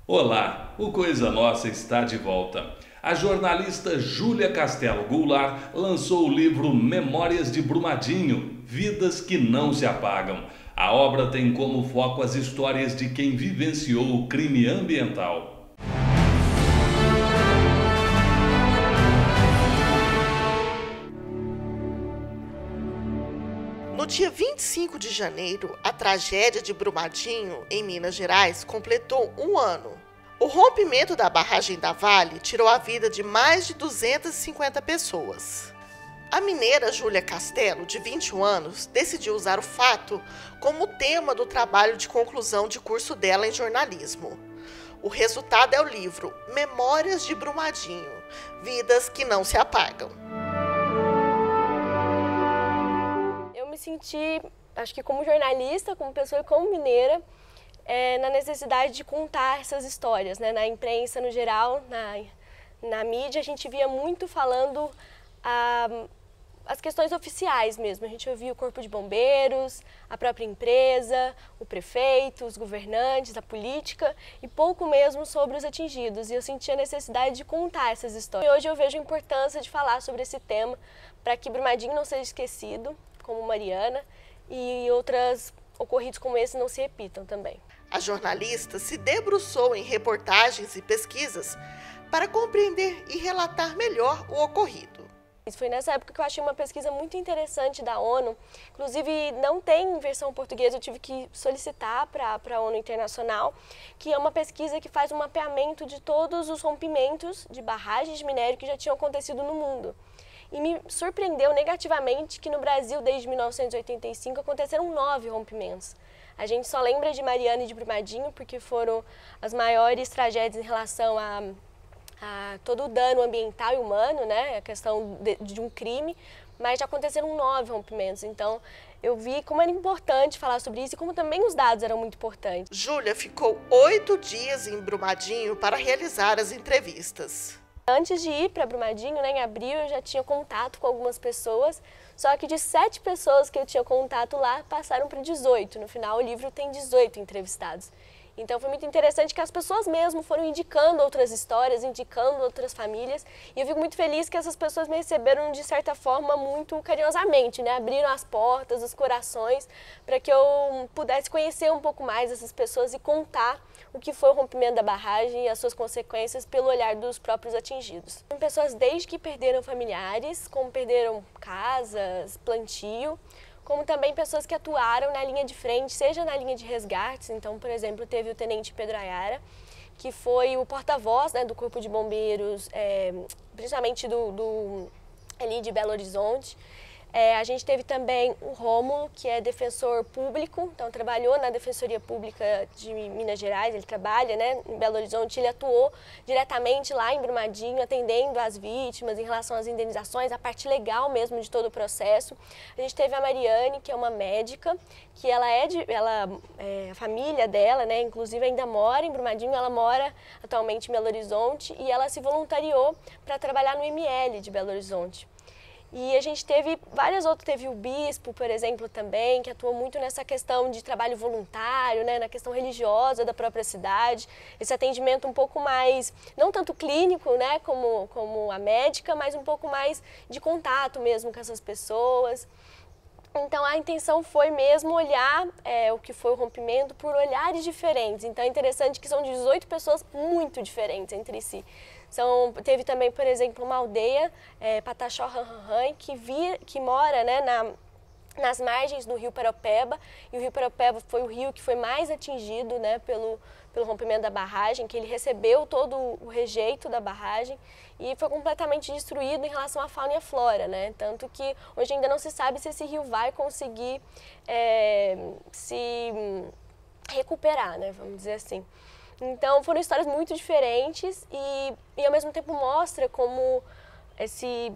Olá, o Coisa Nossa está de volta. A jornalista Júlia Castelo Goulart lançou o livro Memórias de Brumadinho, Vidas que Não Se Apagam. A obra tem como foco as histórias de quem vivenciou o crime ambiental. No dia 25 de janeiro, a tragédia de Brumadinho, em Minas Gerais, completou um ano. O rompimento da barragem da Vale tirou a vida de mais de 250 pessoas. A mineira Júlia Castelo, de 21 anos, decidiu usar o fato como tema do trabalho de conclusão de curso dela em jornalismo. O resultado é o livro Memórias de Brumadinho, Vidas que Não Se Apagam. Eu me senti, acho que como jornalista, como pessoa e como mineira, na necessidade de contar essas histórias, né? Na imprensa no geral, na mídia, a gente via muito falando as questões oficiais mesmo. A gente ouvia o Corpo de Bombeiros, a própria empresa, o prefeito, os governantes, a política e pouco mesmo sobre os atingidos. E eu sentia a necessidade de contar essas histórias. E hoje eu vejo a importância de falar sobre esse tema para que Brumadinho não seja esquecido, como Mariana, e outros ocorridos como esse não se repitam também. A jornalista se debruçou em reportagens e pesquisas para compreender e relatar melhor o ocorrido. Foi nessa época que eu achei uma pesquisa muito interessante da ONU, inclusive não tem versão portuguesa, eu tive que solicitar para a ONU Internacional, que é uma pesquisa que faz um mapeamento de todos os rompimentos de barragens de minério que já tinham acontecido no mundo. E me surpreendeu negativamente que no Brasil, desde 1985, aconteceram 9 rompimentos. A gente só lembra de Mariana e de Brumadinho porque foram as maiores tragédias em relação a todo o dano ambiental e humano, né? A questão de um crime, mas já aconteceram 9 rompimentos. Então, eu vi como era importante falar sobre isso e como também os dados eram muito importantes. Júlia ficou 8 dias em Brumadinho para realizar as entrevistas. Antes de ir para Brumadinho, né, em abril, eu já tinha contato com algumas pessoas, só que de 7 pessoas que eu tinha contato lá, passaram para 18. No final, o livro tem 18 entrevistados. Então foi muito interessante que as pessoas mesmo foram indicando outras histórias, indicando outras famílias. E eu fico muito feliz que essas pessoas me receberam de certa forma muito carinhosamente, né? Abriram as portas, os corações, para que eu pudesse conhecer um pouco mais essas pessoas e contar o que foi o rompimento da barragem e as suas consequências pelo olhar dos próprios atingidos. Tem pessoas desde que perderam familiares, como perderam casas, plantio, como também pessoas que atuaram na linha de frente, seja na linha de resgates. Então, por exemplo, teve o Tenente Pedro Ayara, que foi o porta-voz, né, do Corpo de Bombeiros, principalmente ali de Belo Horizonte. A gente teve também o Rômulo, que é defensor público, então trabalhou na Defensoria Pública de Minas Gerais, ele trabalha, né, em Belo Horizonte, ele atuou diretamente lá em Brumadinho, atendendo as vítimas em relação às indenizações, a parte legal mesmo de todo o processo. A gente teve a Mariane, que é uma médica, que a família dela, né, inclusive ainda mora em Brumadinho, ela mora atualmente em Belo Horizonte e ela se voluntariou para trabalhar no ML de Belo Horizonte. E a gente teve várias outras, teve o bispo, por exemplo, também, que atuou muito nessa questão de trabalho voluntário, né, na questão religiosa da própria cidade, esse atendimento um pouco mais, não tanto clínico, né, como a médica, mas um pouco mais de contato mesmo com essas pessoas. Então a intenção foi mesmo olhar o que foi o rompimento por olhares diferentes. Então é interessante que são 18 pessoas muito diferentes entre si. Teve também, por exemplo, uma aldeia, Pataxó Ranranhan, que mora, né, nas margens do rio Paropeba, e o rio Paropeba foi o rio que foi mais atingido, né, pelo rompimento da barragem, que ele recebeu todo o rejeito da barragem e foi completamente destruído em relação à fauna e à flora, né? Tanto que hoje ainda não se sabe se esse rio vai conseguir se recuperar, né, vamos dizer assim. Então foram histórias muito diferentes e ao mesmo tempo mostra como esse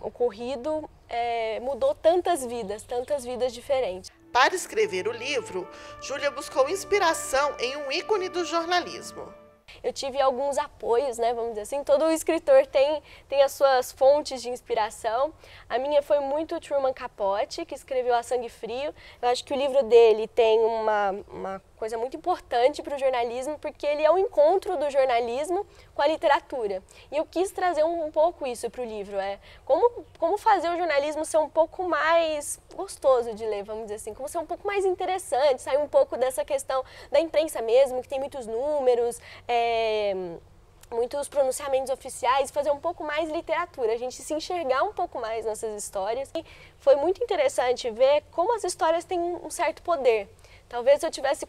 ocorrido mudou tantas vidas diferentes. Para escrever o livro, Júlia buscou inspiração em um ícone do jornalismo. eu tive alguns apoios, né, vamos dizer assim. Todo escritor tem as suas fontes de inspiração. A minha foi muito Truman Capote, que escreveu A Sangue Frio. Eu acho que o livro dele tem uma coisa muito importante para o jornalismo, porque ele é o encontro do jornalismo com a literatura. E eu quis trazer um pouco isso para o livro, como fazer o jornalismo ser um pouco mais gostoso de ler, vamos dizer assim, como ser um pouco mais interessante, sair um pouco dessa questão da imprensa mesmo, que tem muitos números, muitos pronunciamentos oficiais, fazer um pouco mais literatura, a gente se enxergar um pouco mais nessas histórias. E foi muito interessante ver como as histórias têm um certo poder. Talvez se eu tivesse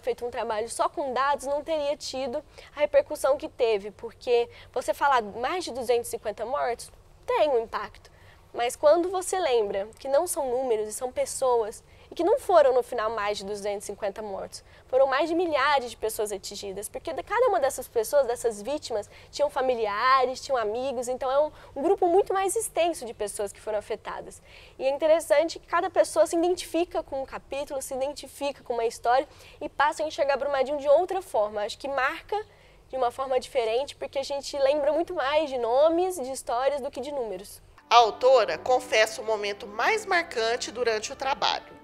feito um trabalho só com dados, não teria tido a repercussão que teve, porque você falar mais de 250 mortos tem um impacto. Mas quando você lembra que não são números e são pessoas, e que não foram no final mais de 250 mortos, foram mais de milhares de pessoas atingidas, porque cada uma dessas pessoas, dessas vítimas, tinham familiares, tinham amigos, então é um grupo muito mais extenso de pessoas que foram afetadas. E é interessante que cada pessoa se identifica com um capítulo, se identifica com uma história e passa a enxergar Brumadinho de outra forma. Acho que marca de uma forma diferente, porque a gente lembra muito mais de nomes, de histórias, do que de números. A autora confessa o momento mais marcante durante o trabalho.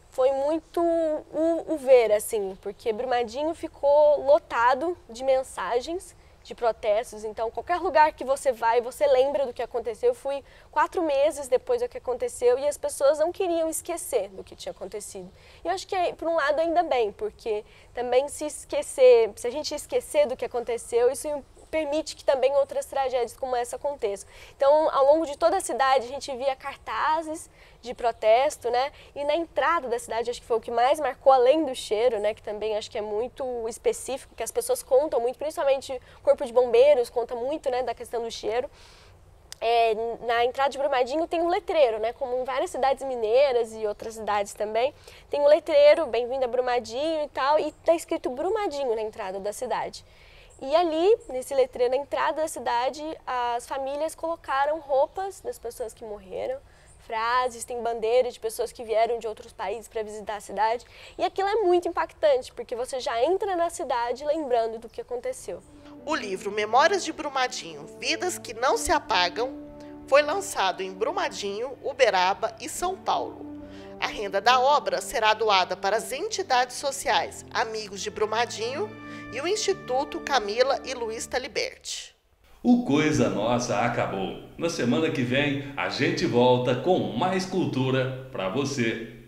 Foi muito o ver, assim, porque Brumadinho ficou lotado de mensagens, de protestos. Então, qualquer lugar que você vai, você lembra do que aconteceu. Eu fui 4 meses depois do que aconteceu e as pessoas não queriam esquecer do que tinha acontecido. E eu acho que, por um lado, ainda bem, porque também se a gente esquecer do que aconteceu, isso permite que também outras tragédias como essa aconteçam. Então, ao longo de toda a cidade, a gente via cartazes de protesto, né? E na entrada da cidade, acho que foi o que mais marcou, além do cheiro, né? Que também acho que é muito específico, que as pessoas contam muito, principalmente o Corpo de Bombeiros conta muito, né, da questão do cheiro. Na entrada de Brumadinho tem um letreiro, né? Como em várias cidades mineiras e outras cidades também, tem um letreiro, bem-vindo a Brumadinho e tal, e tá escrito Brumadinho na entrada da cidade. E ali, nesse letreiro na entrada da cidade, as famílias colocaram roupas das pessoas que morreram, frases, tem bandeiras de pessoas que vieram de outros países para visitar a cidade. E aquilo é muito impactante, porque você já entra na cidade lembrando do que aconteceu. O livro Memórias de Brumadinho, Vidas que Não Se Apagam, foi lançado em Brumadinho, Uberaba e São Paulo. A renda da obra será doada para as entidades sociais Amigos de Brumadinho e o Instituto Camila e Luiz Taliberti. O Coisa Nossa acabou. Na semana que vem, a gente volta com mais cultura para você.